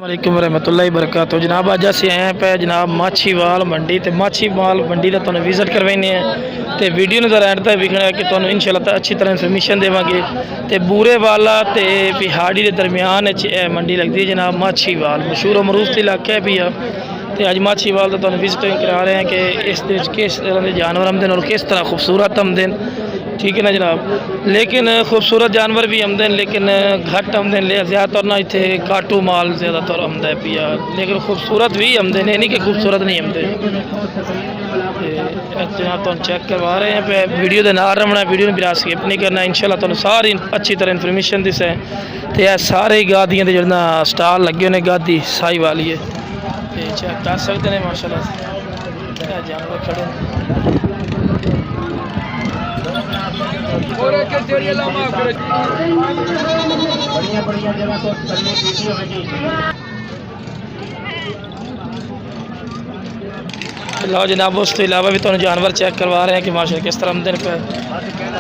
वालेकुम रहमतुल्लाहि वबरकातुहू। जनाब अज असीं आए पे जनाब माछीवाल मंडी ते माछीवाल मंडी का तुहानूं विजिट करवाने तो वीडियो नज़र एंड तक विखना कि तुहानूं इंशाअल्लाह अच्छी तरह इन्फॉर्मेशन देवांगे। तो बूरे वाला ते पिहाड़ी के दरमियान मंडी लगती है जनाब माछीवाल, मशहूर मरूफ इलाका है भी तो अज माछीवाल का तुहानूं विजिट करा रहे हैं कि इस किस तरह के जानवर आमदे और किस तरह खूबसूरत आमदे, ठीक है ना जनाब। लेकिन खूबसूरत जानवर भी आमदे लेकिन घट आमदे, ज़्यादातर ना इतने काटू माल ज़्यादातर आमदा है पिया, लेकिन खूबसूरत भी आमदे ने, नहीं कि खूबसूरत नहीं आमदे। जनाब तुम चेक करवा रहे हैं पे वीडियो के नाल रमना, वीडियो में बिना स्किप नहीं करना। इंशाल्लाह तुहानूं सारी अच्छी तरह इन्फॉर्मेशन दिसे। तो यह सारे गादियाँ के जो स्टाल लगे हुए गादी साई वाली है, चेक कर सकते हैं माशाल्लाह जानवर खड़े। लो जनाब उस तो इलावा भी तुम जानवर चेक करवा रहे हैं कि माशा किस तरह आमदन पे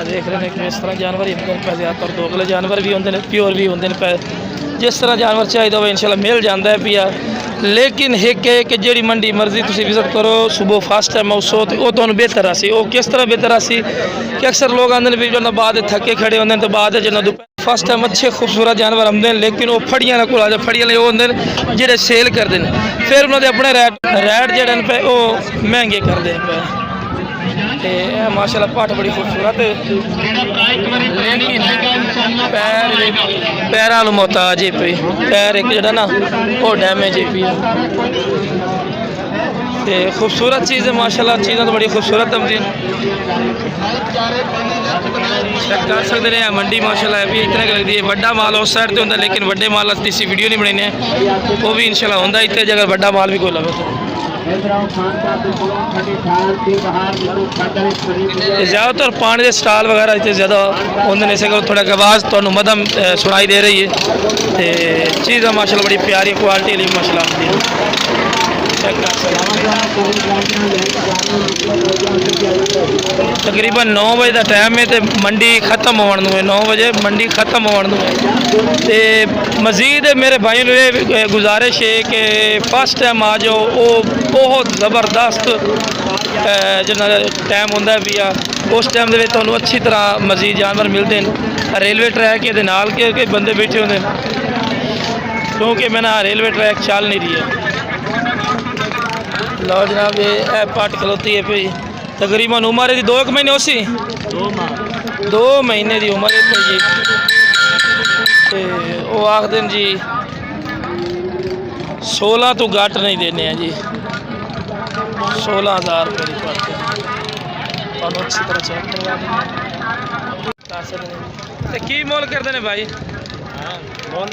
देख रहे हैं कि इस तरह जानवर ही आमदन पे, ज़्यादातर दोगले जानवर भी होंगे, प्योर भी होंगे पे, जिस तरह जानवर चाहिए हो इंशाल्लाह मिल जाता है पिया। लेकिन एक है कि जी मंडी मर्जी तुम विजिट करो सुबह फर्स्ट टाइम उसो तो वो तुम्हें बेहतर आसी। वो किस तरह बेहतर आसी कि अक्सर लोग आते भी जो बाद थके खड़े होंगे तो बाद जो फर्स्ट टाइम अच्छे खूबसूरत जानवर आते हैं, लेकिन वो फड़ियां को आ जाए फड़ियां वो होंगे जो सेल करते हैं, फिर उन्होंने अपने रैट जड़े पे वो महंगे करते हैं पे। माशाल्लाह पट बड़ी खूबसूरत, लेकिन पैर मोहताज है पी, पैर एक जरा ना वो डैमेज है पी। खूबसूरत चीज़ है माशाल्लाह, चीज़ें तो बड़ी खूबसूरत आमदी चेक कर सकते हैं। मंडी माशाल्लाह भी इतने लगती है, बड़ा माल उस साइड से होंगे, लेकिन बड़े माल इसी वीडियो नहीं बनाने वो भी इंशाल्लाह होंगे इतने जगह बड़ा माल भी कोई लगे। ज़्यादातर पानी के स्टाल वगैरह इतने ज़्यादा होंगे, इस थोड़ा आवाज़ तो मदम सुनाई दे रही है। तो चीज़ माशाल्लाह बड़ी प्यारी क्वालिटी वाली माशाल्लाह आती है। तकरीबन 9 बजे का टाइम है तो मंडी खत्म होने है, 9 बजे मंडी खत्म होने है। तो मज़ीद मेरे भाई ने गुजारिश है कि फर्स्ट टाइम आ जाओ, वो बहुत ज़बरदस्त जो टाइम होंगे भी उस टाइम के तो अच्छी तरह मज़ीद जानवर मिलते हैं। रेलवे ट्रैक के नाल के बंदे बैठे होंगे, क्योंकि मैं ना रेलवे ट्रैक चल नहीं रही है। लो जनाब ये पट खलोती है पी, तकरीबन उम्र की 2 महीने उसी 2 महीने की उम्र है जी। तो वो आखते हैं जी 16 तो घट नहीं देने हैं जी, 16,000 रुपये की पट अच्छी तरह चेक करवा देंगे। की मोल करते हैं भाई? मोल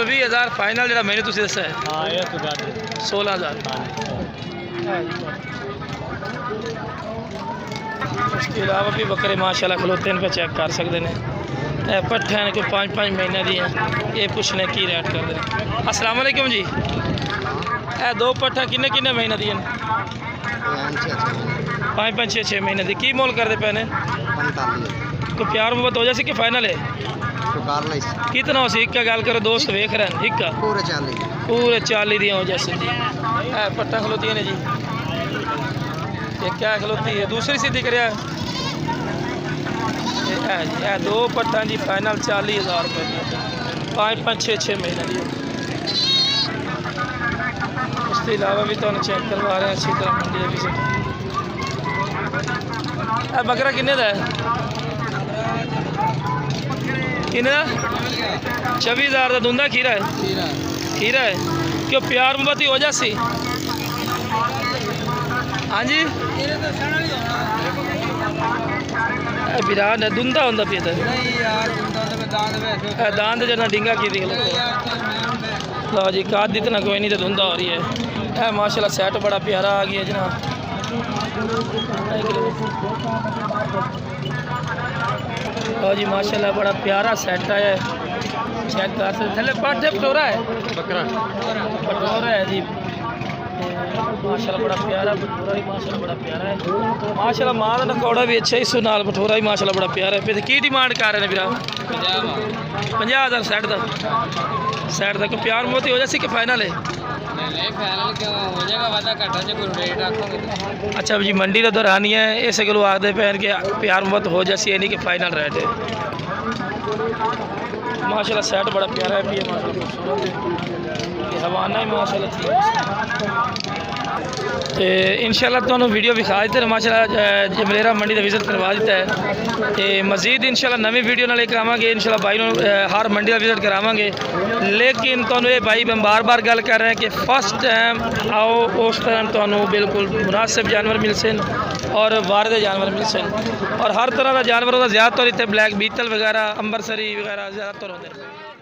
20,000 फाइनल जो मैंने तुझे दसा है 16,000। उसके अलावा भी बकरे माशाल्लाह खलोते हैं पे चेक कर सकते हैं। पट्ठे ने कोई 5-5 महीने दी हैं, ये पूछने की रेट करते हैं। अस्सलाम वालेकुम जी, 2 पट्ठा किन्ने किन्ने महीने दी हैं? 5-5 6-6 महीने दी। की मोल करते पे ने? तो प्यार मोहब्बत हो जाए कि फाइनल है? कितना हो सी गल करो, दोस्त वेख रहे हैं एक पूरे 40 दी हो जैसे जी। पट्टा खलोती ने जी, ये क्या खलोती है दूसरी सीधी कर 2 पट्टा जी फाइनल 40,000 रुपये दी, 5-5 6-6 महीने दी। उसके अलावा भी तो चेक करवा रहे हैं अच्छी तरह मंडी का विजिट। बकरा किन्ने का है? किन्ने 26,000 का दूंदा खीरा है? खीरा है क्यों प्यार मोहब्बत ही हो जासी? हाँ जी विराट है दूंदा होंगे पे दांत जना डिंगा की लो जी काद इतना कोई नहीं तो धुंधा हो रही है। माशाल्लाह सेट बड़ा प्यारा आ गया जनाब। लो जी माशाल्लाह बड़ा प्यारा सेट आया है, चेक कर सकते। थले पाठ पटोरा है, पटोरा है जी माशाल्लाह बड़ा प्यारा। भठोरा भी माशाल्लाह बड़ा प्यारा है माशाल्लाह। मां का नकौड़ा भी अच्छा ही सुनाल भठोरा भी माशाल्लाह बड़ा प्यारा है। फिर की डिमांड कर रहे हैं भरा? 50,000 सेट का। ਸਾਈਡ ਤੱਕ ਪਿਆਰ ਮੋਤੀ ਹੋ ਜਾਸੀ ਕਿ ਫਾਈਨਲ ਹੈ नहीं फाइनल क्यों हो जाएगा वादा घटा जो कोई रेट रखोगे तो अच्छा जी मंडी का दौरान ही है इस गलो आखते पैन के प्यार मोहब्बत हो जासी है नहीं कि फाइनल रेट है माशाल्लाह सेट बड़ा प्यारा है भी है माशाल्लाह खूबसूरत है हवाना ही माशाल्लाह ठीक ਤੇ ਇਨਸ਼ਾਅੱਲਾ ਤੁਹਾਨੂੰ ਵੀਡੀਓ ਵਿਖਾ ਦਿੱਤੇ ਨੇ ਮਾਸ਼ਾਅੱਲਾ ਜਮਲੇਰਾ ਮੰਡੀ ਦਾ ਵਿਜ਼ਿਟ ਕਰਵਾ ਦਿੱਤਾ ਹੈ ਤੇ ਮਜ਼ੀਦ ਇਨਸ਼ਾਅੱਲਾ ਨਵੀਂ ਵੀਡੀਓ ਨਾਲ ਲੈ ਕੇ ਆਵਾਂਗੇ ਇਨਸ਼ਾਅੱਲਾ ਭਾਈ ਨੂੰ ਹਰ ਮੰਡੀ ਦਾ ਵਿਜ਼ਿਟ ਕਰਾਵਾਂਗੇ ਲੇਕਿਨ ਤੁਹਾਨੂੰ ਇਹ ਭਾਈ ਮੈਂ ਬਾਰ-ਬਾਰ ਗੱਲ ਕਰ ਰਿਹਾ ਕਿ ਫਸਟ ਟਾਈਮ ਆਓ ਉਸ ਟਾਈਮ ਤੁਹਾਨੂੰ ਬਿਲਕੁਲ ਮੁਨਾਸਿਬ ਜਾਨਵਰ ਮਿਲ ਸਨ ਔਰ ਵਾਰਦੇ ਜਾਨਵਰ ਮਿਲ ਸਨ ਔਰ ਹਰ ਤਰ੍ਹਾਂ ਦਾ ਜਾਨਵਰ ਉਹਦਾ ਜ਼ਿਆਦਾਤਰ ਇੱਥੇ ਬਲੈਕ ਬੀਟਲ ਵਗੈਰਾ ਅੰਬਰਸਰੀ ਵਗੈਰਾ ਜ਼ਿਆਦਾਤਰ ਹੁੰਦੇ ਨੇ